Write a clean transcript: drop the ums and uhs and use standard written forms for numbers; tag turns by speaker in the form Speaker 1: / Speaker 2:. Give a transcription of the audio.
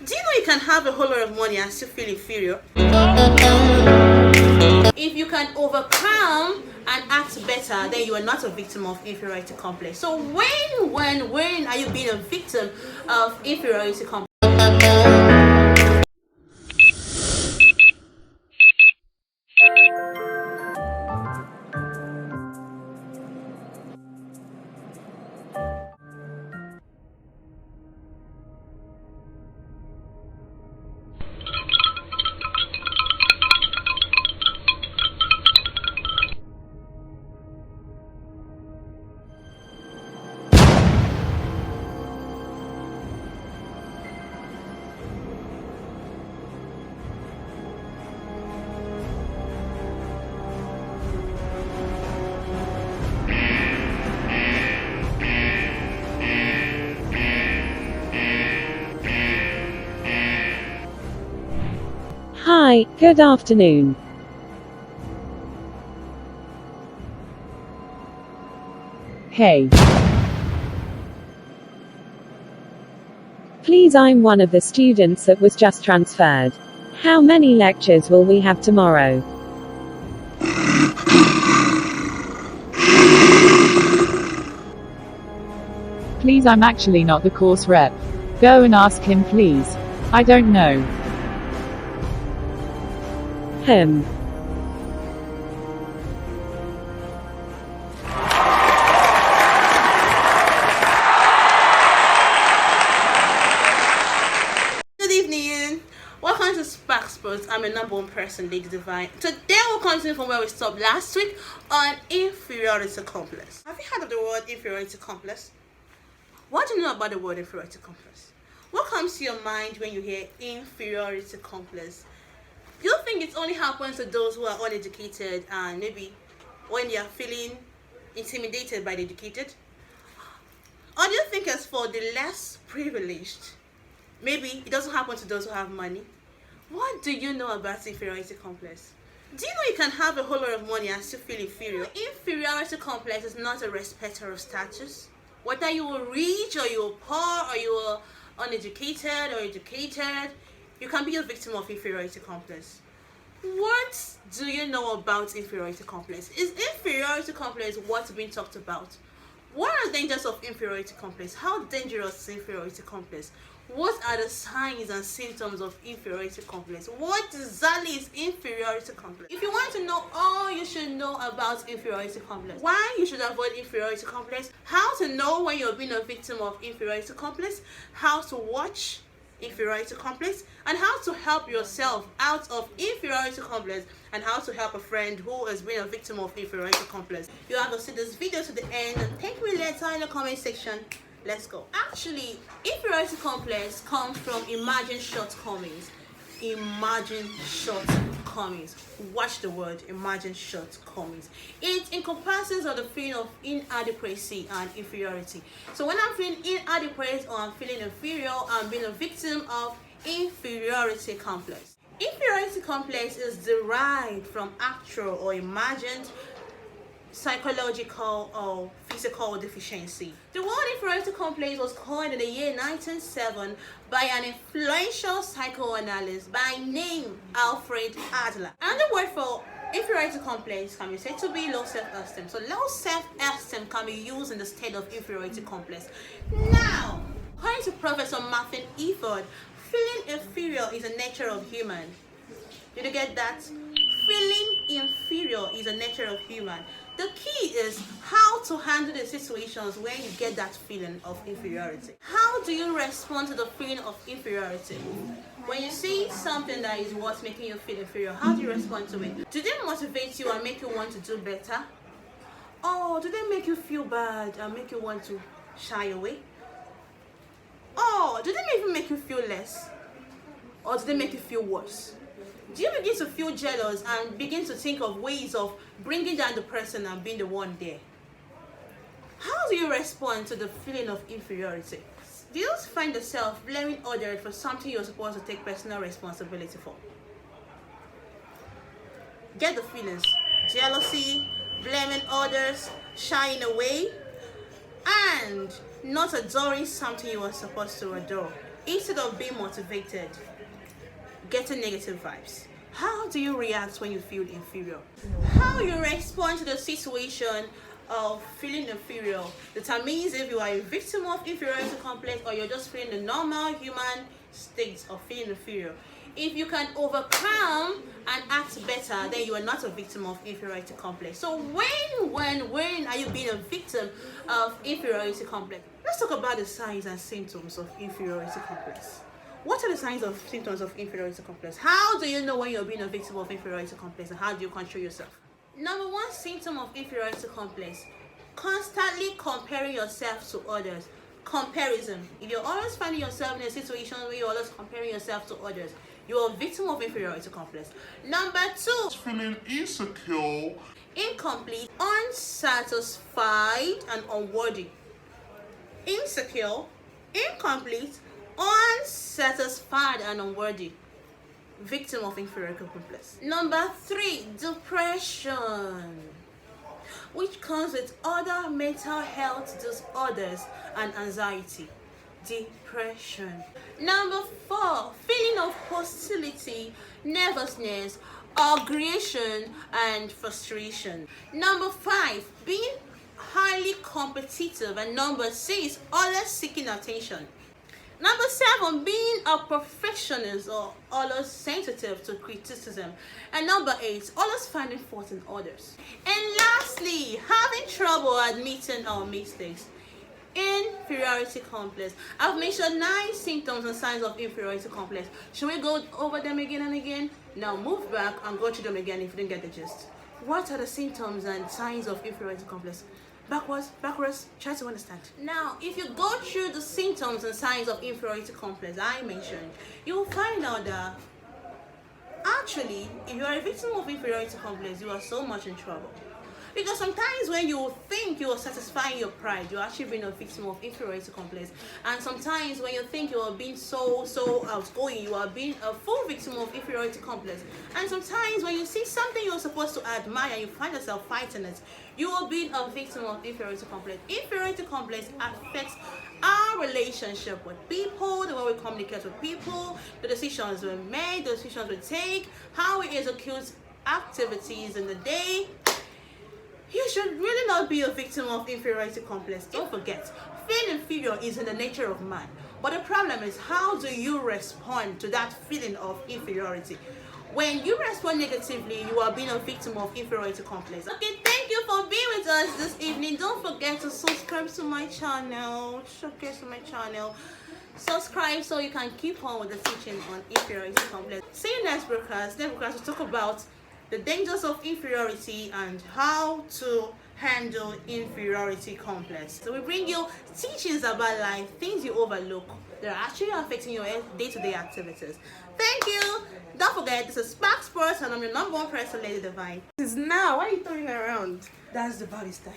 Speaker 1: Do you know you can have a whole lot of money and still feel inferior? If you can overcome and act better, then you are not a victim of inferiority complex. So when are you being a victim of inferiority complex?
Speaker 2: Hi, good afternoon.
Speaker 3: Hey.
Speaker 2: Please, I'm one of the students that was just transferred. How many lectures will we have tomorrow?
Speaker 3: Please, I'm actually not the course rep. Go and ask him, please. I don't know.
Speaker 2: Him.
Speaker 1: Good evening. Welcome to Spark Sports. I'm your number one person, Lady Divine. Today we'll continue from where we stopped last week on inferiority complex. Have you heard of the word inferiority complex? What do you know about the word inferiority complex? What comes to your mind when you hear inferiority complex? Do you think it only happens to those who are uneducated and maybe when they are feeling intimidated by the educated? Or do you think it's for the less privileged? Maybe it doesn't happen to those who have money. What do you know about inferiority complex? Do you know you can have a whole lot of money and still feel inferior? Inferiority complex is not a respecter of status. Whether you are rich or you are poor or you are uneducated or educated, you can be a victim of inferiority complex. What do you know about inferiority complex? Is inferiority complex what's being talked about? What are the dangers of inferiority complex? How dangerous is inferiority complex? What are the signs and symptoms of inferiority complex? What exactly is inferiority complex? If you want to know all you should know about inferiority complex, why you should avoid inferiority complex, how to know when you're being a victim of inferiority complex, how to watch inferiority complex, and how to help yourself out of inferiority complex, and how to help a friend who has been a victim of inferiority complex, you have to see this video to the end and thank me later in the comment section. Let's go. Actually, inferiority complex comes from imagined shortcomings. Imagine shortcomings. Watch the word imagine shortcomings. It encompasses of the feeling of inadequacy and inferiority. So when I'm feeling inadequate or I'm feeling inferior, I'm being a victim of inferiority complex. Inferiority complex is derived from actual or imagined psychological or physical deficiency. The word inferiority complex was coined in the year 1907 by an influential psychoanalyst by name Alfred Adler. And the word for inferiority complex can be said to be low self-esteem. So low self-esteem can be used in the state of inferiority complex. Now, according to Professor Martin Eford, feeling inferior is a nature of human. Did you get that? Feeling inferior is a nature of human. The key is how to handle the situations when you get that feeling of inferiority. How do you respond to the feeling of inferiority? When you see something that is what's making you feel inferior, how do you respond to it? Do they motivate you and make you want to do better? Or do they make you feel bad and make you want to shy away? Or do they even make you feel less? Or do they make you feel worse? Do you begin to feel jealous and begin to think of ways of bringing down the person and being the one there? How do you respond to the feeling of inferiority? Do you find yourself blaming others for something you're supposed to take personal responsibility for? Get the feelings: jealousy, blaming others, shying away, and not adoring something you were supposed to adore. Instead of being motivated, getting negative vibes. How do you react when you feel inferior? How you respond to the situation of feeling inferior determines if you are a victim of inferiority complex or you're just feeling the normal human state of feeling inferior. If you can overcome and act better, then you are not a victim of inferiority complex. So when are you being a victim of inferiority complex? Let's talk about the signs and symptoms of inferiority complex. What are the signs of symptoms of inferiority complex? How do you know when you're being a victim of inferiority complex, and how do you control yourself? Number one symptom of inferiority complex: constantly comparing yourself to others. Comparison. If you're always finding yourself in a situation where you're always comparing yourself to others, you're a victim of inferiority complex. Number two,
Speaker 4: feeling insecure,
Speaker 1: incomplete, unsatisfied, and unworthy. Insecure, incomplete, unsatisfied, and unworthy. Victim of inferiority complex. Number three, depression, which comes with other mental health disorders and anxiety. Depression. Number four, feeling of hostility, nervousness, aggression, and frustration. Number five, being highly competitive. And number six, always seeking attention. Number seven, being a perfectionist or always sensitive to criticism. And number eight, always finding fault in others. And lastly, having trouble admitting our mistakes. Inferiority complex. I've mentioned 9 symptoms and signs of inferiority complex. Should we go over them again and again? Now move back and go through them again if you didn't get the gist. What are the symptoms and signs of inferiority complex? Backwards, try to understand. Now, if you go through the symptoms and signs of inferiority complex I mentioned, you will find out that actually, if you are a victim of inferiority complex, you are so much in trouble. Because sometimes when you think you are satisfying your pride, you're actually being a victim of inferiority complex. And sometimes when you think you are being so outgoing, you are being a full victim of inferiority complex. And sometimes when you see something you're supposed to admire and you find yourself fighting it, you are being a victim of inferiority complex. Inferiority complex affects our relationship with people, the way we communicate with people, the decisions we make, the decisions we take, how we execute activities in the day. You should really not be a victim of inferiority complex. Don't forget, feeling inferior is in the nature of man. But the problem is, how do you respond to that feeling of inferiority? When you respond negatively, you are being a victim of inferiority complex. Okay, thank you for being with us this evening. Don't forget to subscribe to my channel. Subscribe so you can keep on with the teaching on inferiority complex. See you next broadcast. Next broadcast we'll talk about the dangers of inferiority and how to handle inferiority complex. So we bring you teachings about life, things you overlook that are actually affecting your day-to-day activities. Thank you. Don't forget, this is Spark Sports and I'm your number one person, Lady Divine. This is now. Why are you throwing around? That's the body style.